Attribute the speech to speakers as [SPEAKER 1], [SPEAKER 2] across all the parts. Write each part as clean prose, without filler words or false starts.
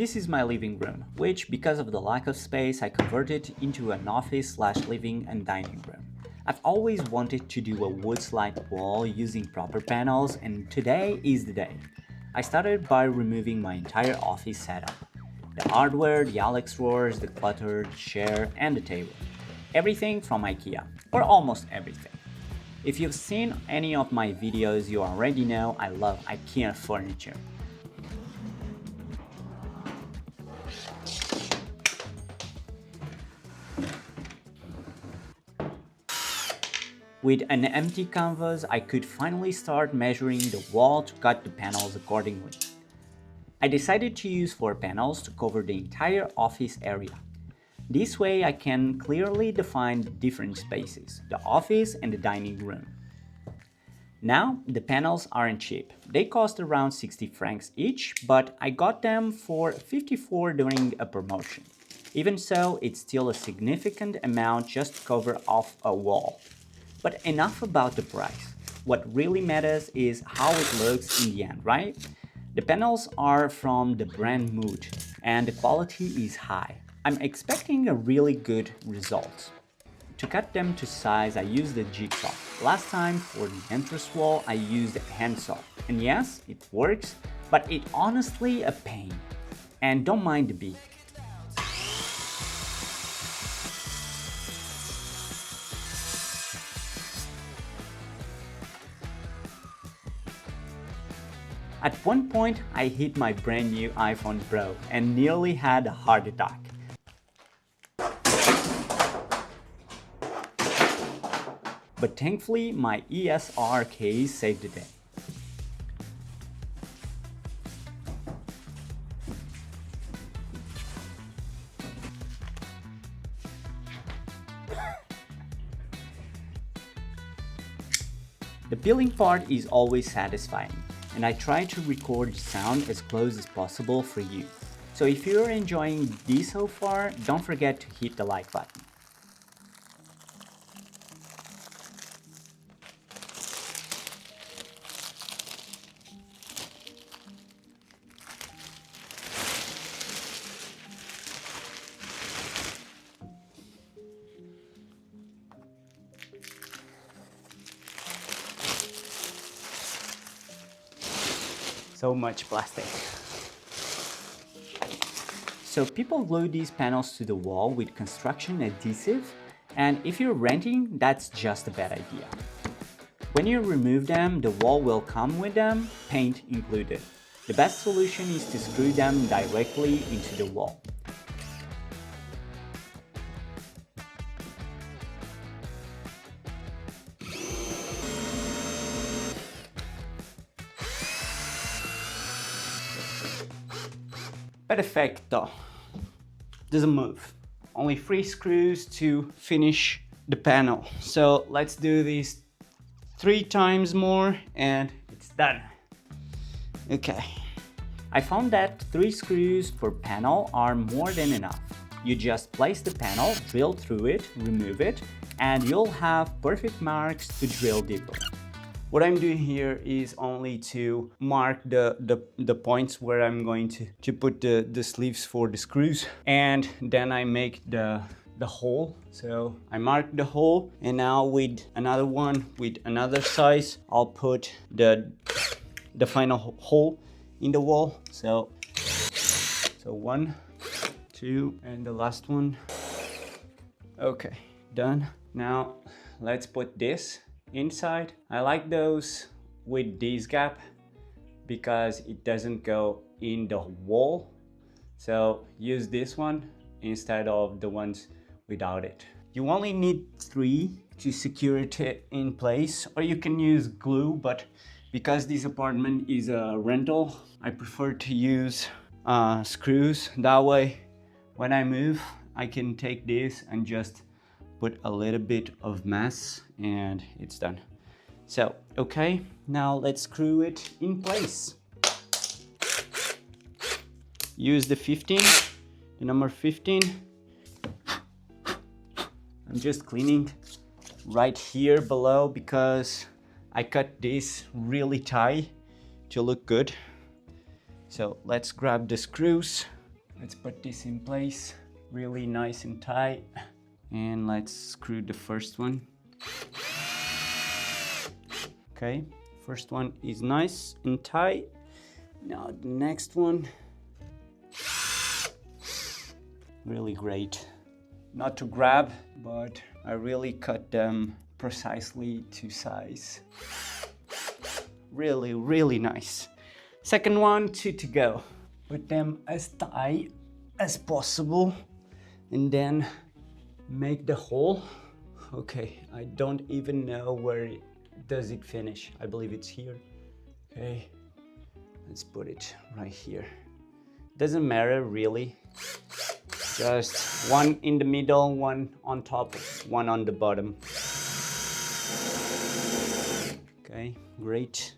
[SPEAKER 1] This is my living room, which because of the lack of space I converted into an office/living and dining room. I've always wanted to do a wood slat wall using proper panels, and today is the day. I started by removing my entire office setup. The hardware, the Alex drawers, the clutter, the chair, and the table. Everything from IKEA, or almost everything. If you've seen any of my videos, you already know I love IKEA furniture. With an empty canvas, I could finally start measuring the wall to cut the panels accordingly. I decided to use 4 panels to cover the entire office area. This way I can clearly define the different spaces, the office and the dining room. Now, the panels aren't cheap. They cost around 60 francs each, but I got them for 54 during a promotion. Even so, it's still a significant amount just to cover off a wall. But enough about the price. What really matters is how it looks in the end, right? The panels are from the brand Wood, and the quality is high. I'm expecting a really good result. To cut them to size, I used a jigsaw. Last time for the entrance wall, I used a handsaw. And yes, it works, but it's honestly a pain. And don't mind the beak. At one point, I hit my brand new iPhone Pro and nearly had a heart attack. But thankfully, my ESR case saved the day. The peeling part is always satisfying, and I try to record the sound as close as possible for you. So if you're enjoying this so far, don't forget to hit the like button. So much plastic. So people glue these panels to the wall with construction adhesive, and if you're renting, that's just a bad idea. When you remove them, the wall will come with them, paint included. The best solution is to screw them directly into the wall. Perfecto. Doesn't move. Only 3 screws to finish the panel. So let's do this 3 times more and it's done. Okay. I found that 3 screws per panel are more than enough. You just place the panel, drill through it, remove it, and you'll have perfect marks to drill deeper. What I'm doing here is only to mark the points where I'm going to put the sleeves for the screws, and then I make the hole. So I mark the hole, and now with another one with another size, I'll put the final hole in the wall. So 1, 2, and the last one. Okay, done. Now let's put this inside. I like those with this gap because it doesn't go in the wall. So use this one instead of the ones without it. You only need 3 to secure it in place, or you can use glue, but because this apartment is a rental, I prefer to use screws. That way, when I move, I can take this and just put a little bit of mass and it's done. So, okay, now let's screw it in place. Use the 15, the number 15. I'm just cleaning right here below because I cut this really tight to look good. So let's grab the screws Let's put this in place, really nice and tight. And let's screw the first one. Okay, first one is nice and tight. Now the next one, really great. Not to grab, but I really cut them precisely to size. Really, really nice. Second one, two to go. Put them as tight as possible and then make the hole. Okay, I don't even know where does it finish. I believe it's here. Okay, let's put it right here. Doesn't matter really. Just one in the middle, one on top, one on the bottom. Okay, great.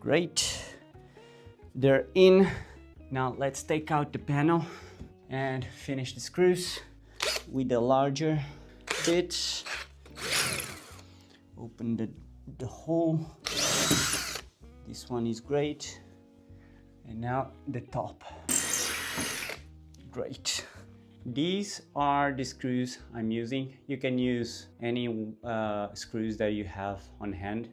[SPEAKER 1] Great, they're in. Now let's take out the panel and finish the screws with the larger bit. Open the hole. This one is great. And now the top. Great. These are the screws I'm using. You can use any screws that you have on hand.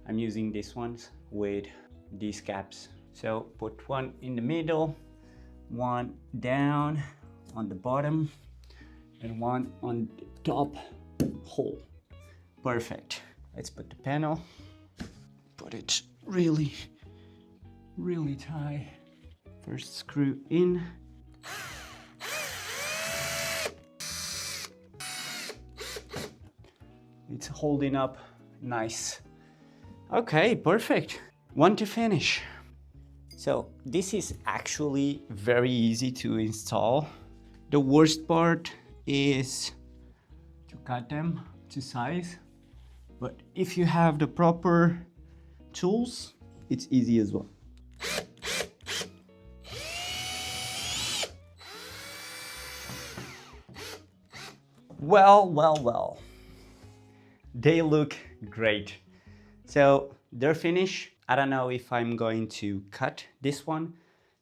[SPEAKER 1] I'm using these ones with these caps. So put one in the middle, one down on the bottom, and one on the top hole. Perfect. Let's put the panel, put it really, really tight. First screw in. It's holding up nice. Okay, perfect. One to finish. So this is actually very easy to install. The worst part is to cut them to size. But if you have the proper tools, it's easy as well. Well. They look great. So they're finished. I don't know if I'm going to cut this one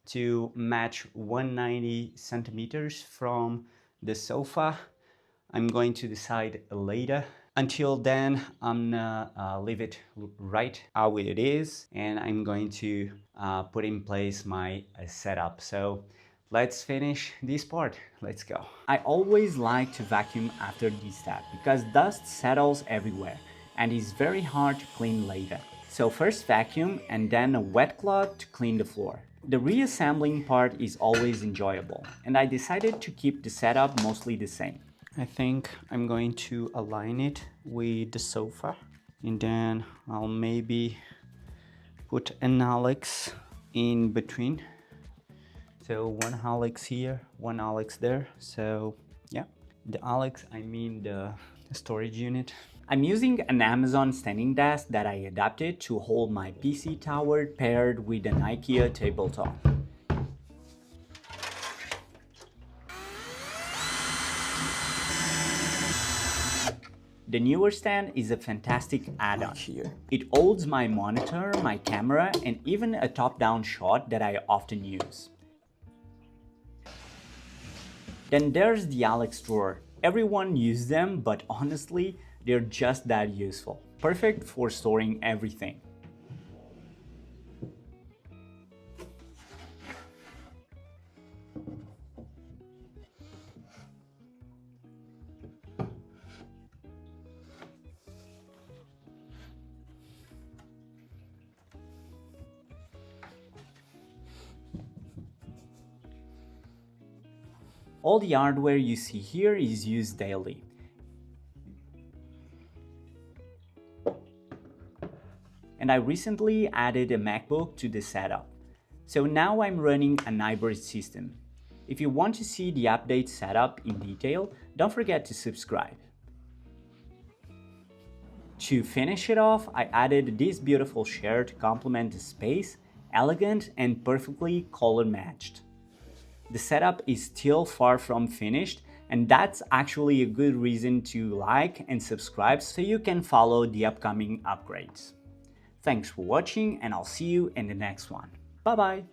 [SPEAKER 1] to match 190 centimeters from the sofa. I'm going to decide later. Until then, I'm gonna leave it right how it is, and I'm going to put in place my setup. So let's finish this part. Let's go. I always like to vacuum after this step because dust settles everywhere and is very hard to clean later. So first vacuum and then a wet cloth to clean the floor. The reassembling part is always enjoyable, and I decided to keep the setup mostly the same. I think I'm going to align it with the sofa, and then I'll maybe put an Alex in between. So one Alex here, one Alex there. So yeah, the Alex, I mean the storage unit. I'm using an Amazon standing desk that I adapted to hold my PC tower paired with an IKEA tabletop. The newer stand is a fantastic add-on. It holds my monitor, my camera, and even a top-down shot that I often use. Then there's the Alex drawer. Everyone uses them, but honestly, they're just that useful. Perfect for storing everything. All the hardware you see here is used daily. And I recently added a MacBook to the setup. So now I'm running an hybrid system. If you want to see the update setup in detail, don't forget to subscribe. To finish it off, I added this beautiful chair to complement the space, elegant and perfectly color matched. The setup is still far from finished, and that's actually a good reason to like and subscribe so you can follow the upcoming upgrades. Thanks for watching and I'll see you in the next one. Bye bye!